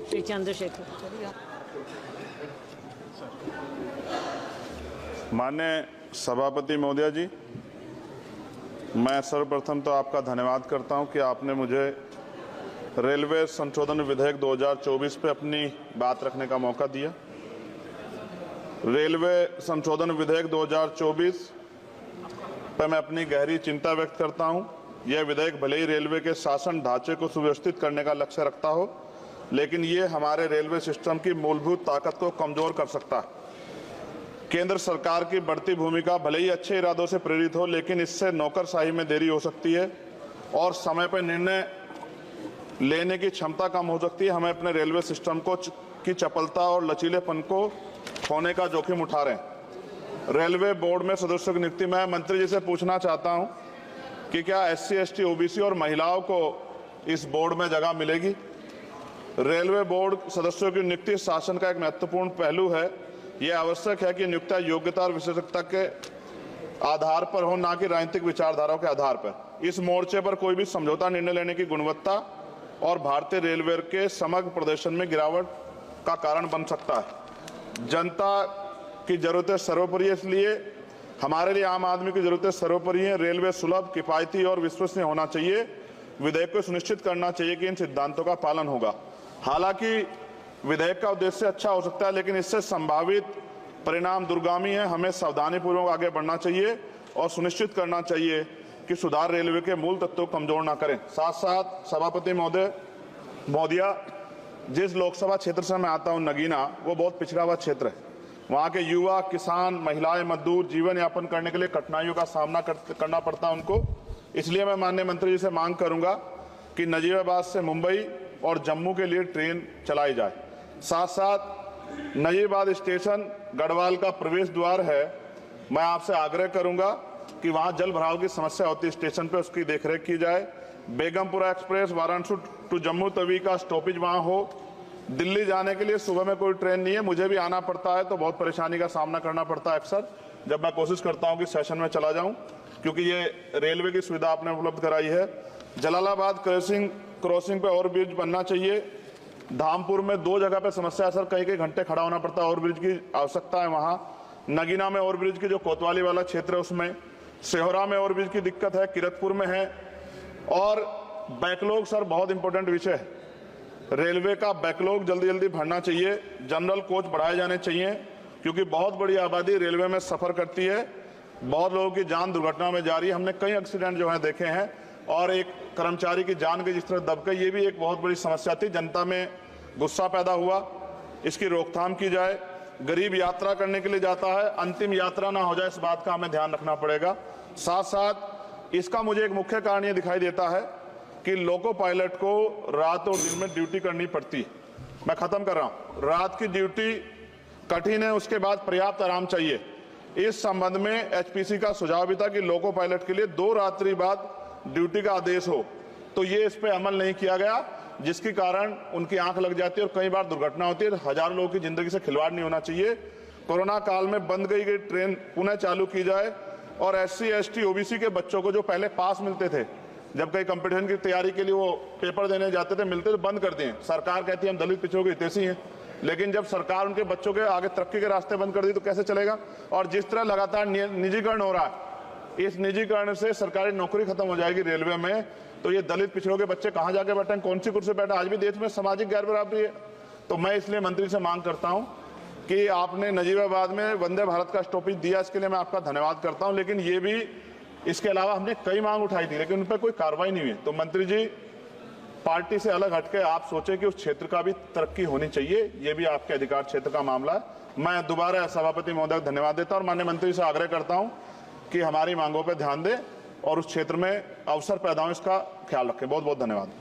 श्री चंद्रशेखर। माननीय सभापति महोदया जी, मैं सर्वप्रथम तो आपका धन्यवाद करता हूं कि आपने मुझे रेलवे संशोधन विधेयक 2024 पे अपनी बात रखने का मौका दिया। रेलवे संशोधन विधेयक 2024 पर मैं अपनी गहरी चिंता व्यक्त करता हूं। यह विधेयक भले ही रेलवे के शासन ढांचे को सुव्यवस्थित करने का लक्ष्य रखता हो, लेकिन ये हमारे रेलवे सिस्टम की मूलभूत ताकत को कमजोर कर सकता है। केंद्र सरकार की बढ़ती भूमिका भले ही अच्छे इरादों से प्रेरित हो, लेकिन इससे नौकरशाही में देरी हो सकती है और समय पर निर्णय लेने की क्षमता कम हो सकती है। हमें अपने रेलवे सिस्टम की चपलता और लचीलेपन को खोने का जोखिम उठा रहे हैं। रेलवे बोर्ड में सदस्यों की नियुक्ति में मंत्री जी से पूछना चाहता हूं कि क्या SC, ST, OBC और महिलाओं को इस बोर्ड में जगह मिलेगी? रेलवे बोर्ड सदस्यों की नियुक्ति शासन का एक महत्वपूर्ण पहलू है। यह आवश्यक है कि नियुक्तियां योग्यता और विशेषज्ञता के आधार पर हो, न कि राजनीतिक विचारधाराओं के आधार पर। इस मोर्चे पर कोई भी समझौता निर्णय लेने की गुणवत्ता और भारतीय रेलवे के समग्र प्रदर्शन में गिरावट का कारण बन सकता है। जनता की जरूरतें सर्वोपरि है, इसलिए हमारे लिए आम आदमी की जरूरतें सर्वोपरि हैं। रेलवे सुलभ, किफायती और विश्वसनीय होना चाहिए। विधेयक को सुनिश्चित करना चाहिए कि इन सिद्धांतों का पालन होगा। हालांकि विधेयक का उद्देश्य अच्छा हो सकता है, लेकिन इससे संभावित परिणाम दूरगामी है। हमें सावधानीपूर्वक आगे बढ़ना चाहिए और सुनिश्चित करना चाहिए कि सुधार रेलवे के मूल तत्वों को कमजोर न करें। साथ साथ सभापति महोदया, जिस लोकसभा क्षेत्र से मैं आता हूं, नगीना, वो बहुत पिछड़ा हुआ क्षेत्र है। वहाँ के युवा, किसान, महिलाएं, मजदूर जीवन यापन करने के लिए कठिनाइयों का सामना करना पड़ता है उनको। इसलिए मैं माननीय मंत्री जी से मांग करूंगा कि नजीबाबाद से मुंबई और जम्मू के लिए ट्रेन चलाई जाए। साथ साथ नजीबाबाद स्टेशन गढ़वाल का प्रवेश द्वार है। मैं आपसे आग्रह करूंगा कि वहां जल भराव की समस्या होती है स्टेशन पे, उसकी देखरेख की जाए। बेगमपुरा एक्सप्रेस वाराणसी टू जम्मू तवी का स्टॉपेज वहां हो। दिल्ली जाने के लिए सुबह में कोई ट्रेन नहीं है, मुझे भी आना पड़ता है तो बहुत परेशानी का सामना करना पड़ता है अक्सर। जब मैं कोशिश करता हूं कि सेशन में चला जाऊं, क्योंकि ये रेलवे की सुविधा आपने उपलब्ध कराई है। जलालाबाद क्रॉसिंग पे ओवरब्रिज बनना चाहिए। धामपुर में 2 जगह पे समस्या है सर, कई घंटे खड़ा होना पड़ता है, ओवरब्रिज की आवश्यकता है वहां। नगीना में ओवरब्रिज की जो कोतवाली वाला क्षेत्र है उसमें, सेहोरा में ओवरब्रिज की दिक्कत है, किरतपुर में है। और बैकलॉग सर बहुत इंपॉर्टेंट विषय है। रेलवे का बैकलॉग जल्दी भरना चाहिए। जनरल कोच बढ़ाए जाने चाहिए, क्योंकि बहुत बड़ी आबादी रेलवे में सफर करती है। बहुत लोगों की जान दुर्घटना में जा रही है। हमने कई एक्सीडेंट जो है देखे हैं, और एक कर्मचारी की जान के जिस तरह दब गई, ये भी एक बहुत बड़ी समस्या थी। जनता में गुस्सा पैदा हुआ, इसकी रोकथाम की जाए। गरीब यात्रा करने के लिए जाता है, अंतिम यात्रा ना हो जाए, इस बात का हमें ध्यान रखना पड़ेगा। साथ साथ इसका मुझे एक मुख्य कारण ये दिखाई देता है कि लोको पायलट को रात और दिन में ड्यूटी करनी पड़ती। मैं खत्म कर रहा हूं। रात की ड्यूटी कठिन है, उसके बाद पर्याप्त आराम चाहिए। इस संबंध में HPC का सुझाव भी था कि लोको पायलट के लिए 2 रात्रि बाद ड्यूटी का आदेश हो, तो ये इस पे अमल नहीं किया गया, जिसके कारण उनकी आंख लग जाती है और कई बार दुर्घटना होती है। हजारों लोगों की जिंदगी से खिलवाड़ नहीं होना चाहिए। कोरोना काल में बंद गई ट्रेन पुनः चालू की जाए, और SC, ST, OBC के बच्चों को जो पहले पास मिलते थे, जब कई कंपटीशन की तैयारी के लिए वो पेपर देने जाते थे, मिलते तो बंद कर दिए। सरकार कहती है हम दलित पिछड़ों के हितैषी हैं, लेकिन जब सरकार उनके बच्चों के आगे तरक्की के रास्ते बंद कर दी तो कैसे चलेगा? और जिस तरह लगातार निजीकरण हो रहा है, इस निजीकरण से सरकारी नौकरी खत्म हो जाएगी रेलवे में, तो ये दलित पिछड़ों के बच्चे कहां जाके बैठे, कौन सी कुर्सी बैठे? आज भी देश में सामाजिक गैर बराबरी है। तो मैं इसलिए मंत्री से मांग करता हूं कि आपने नजीबाबाद में वंदे भारत का स्टॉपेज दिया, इसके लिए मैं आपका धन्यवाद करता हूं। लेकिन ये भी, इसके अलावा हमने कई मांग उठाई थी, लेकिन उन पर कोई कार्रवाई नहीं हुई। तो मंत्री जी, पार्टी से अलग हटके आप सोचे कि उस क्षेत्र का भी तरक्की होनी चाहिए, ये भी आपके अधिकार क्षेत्र का मामला है। मैं दोबारा सभापति महोदय को धन्यवाद देता हूं और माननीय मंत्री से आग्रह करता हूं कि हमारी मांगों पर ध्यान दें और उस क्षेत्र में अवसर पैदा हो, इसका ख्याल रखें। बहुत बहुत धन्यवाद।